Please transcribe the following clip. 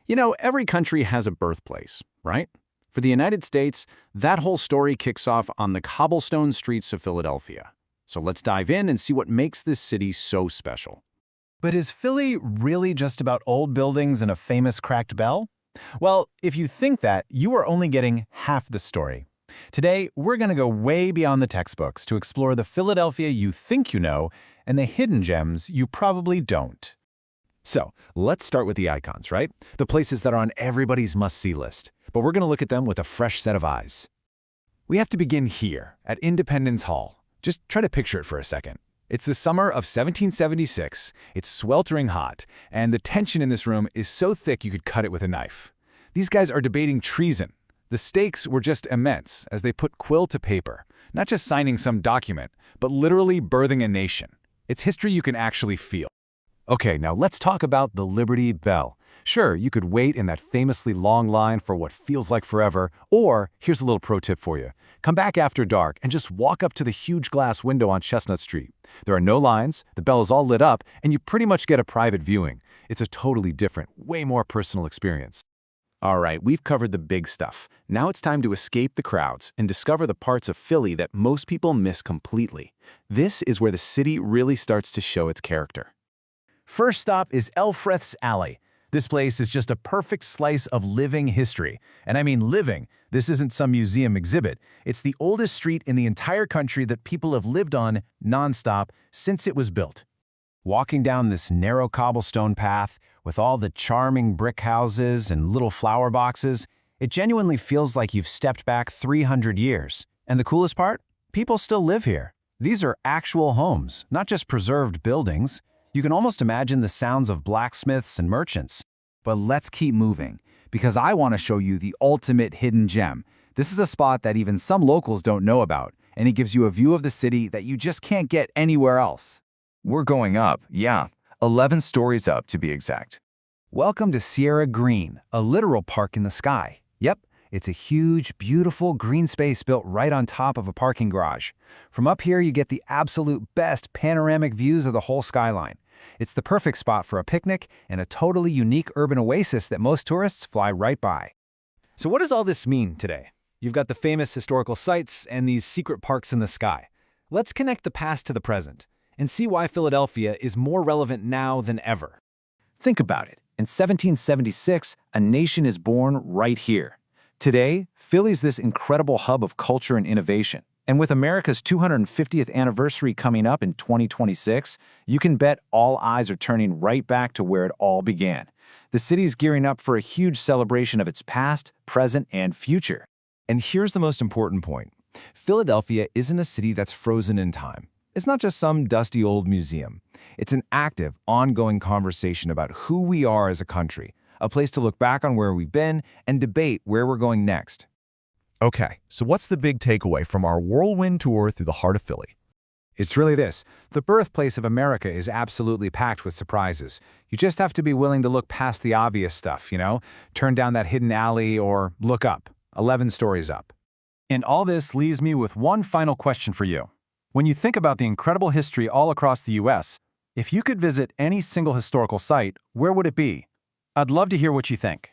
You know, every country has a birthplace, right? For the United States, that whole story kicks off on the cobblestone streets of Philadelphia. So let's dive in and see what makes this city so special. But is Philly really just about old buildings and a famous cracked bell? Well, if you think that, you are only getting half the story. Today, we're going to go way beyond the textbooks to explore the Philadelphia you think you know and the hidden gems you probably don't. So, let's start with the icons, right? The places that are on everybody's must-see list. But we're going to look at them with a fresh set of eyes. We have to begin here, at Independence Hall. Just try to picture it for a second. It's the summer of 1776, it's sweltering hot, and the tension in this room is so thick you could cut it with a knife. These guys are debating treason. The stakes were just immense as they put quill to paper, not just signing some document, but literally birthing a nation. It's history you can actually feel. Okay, now let's talk about the Liberty Bell. Sure, you could wait in that famously long line for what feels like forever, or here's a little pro tip for you. Come back after dark and just walk up to the huge glass window on Chestnut Street. There are no lines, the bell is all lit up, and you pretty much get a private viewing. It's a totally different, way more personal experience. All right, we've covered the big stuff. Now it's time to escape the crowds and discover the parts of Philly that most people miss completely. This is where the city really starts to show its character. First stop is Elfreth's Alley. This place is just a perfect slice of living history. And I mean living. This isn't some museum exhibit. It's the oldest street in the entire country that people have lived on nonstop since it was built. Walking down this narrow cobblestone path with all the charming brick houses and little flower boxes, it genuinely feels like you've stepped back 300 years. And the coolest part? People still live here. These are actual homes, not just preserved buildings. You can almost imagine the sounds of blacksmiths and merchants. But let's keep moving, because I want to show you the ultimate hidden gem. This is a spot that even some locals don't know about, and it gives you a view of the city that you just can't get anywhere else. We're going up, yeah, 11 stories up to be exact. Welcome to Cira Green, a literal park in the sky. Yep, it's a huge, beautiful green space built right on top of a parking garage. From up here, you get the absolute best panoramic views of the whole skyline. It's the perfect spot for a picnic and a totally unique urban oasis that most tourists fly right by. So what does all this mean today? You've got the famous historical sites and these secret parks in the sky. Let's connect the past to the present and see why Philadelphia is more relevant now than ever. Think about it. In 1776, a nation is born right here. Today, Philly's this incredible hub of culture and innovation. And with America's 250th anniversary coming up in 2026, you can bet all eyes are turning right back to where it all began. The city's gearing up for a huge celebration of its past, present, and future. And here's the most important point. Philadelphia isn't a city that's frozen in time. It's not just some dusty old museum. It's an active, ongoing conversation about who we are as a country, a place to look back on where we've been and debate where we're going next. Okay, so what's the big takeaway from our whirlwind tour through the heart of Philly? It's really this. The birthplace of America is absolutely packed with surprises. You just have to be willing to look past the obvious stuff, turn down that hidden alley or look up, 11 stories up. And all this leaves me with one final question for you. When you think about the incredible history all across the U.S., if you could visit any single historical site, where would it be? I'd love to hear what you think.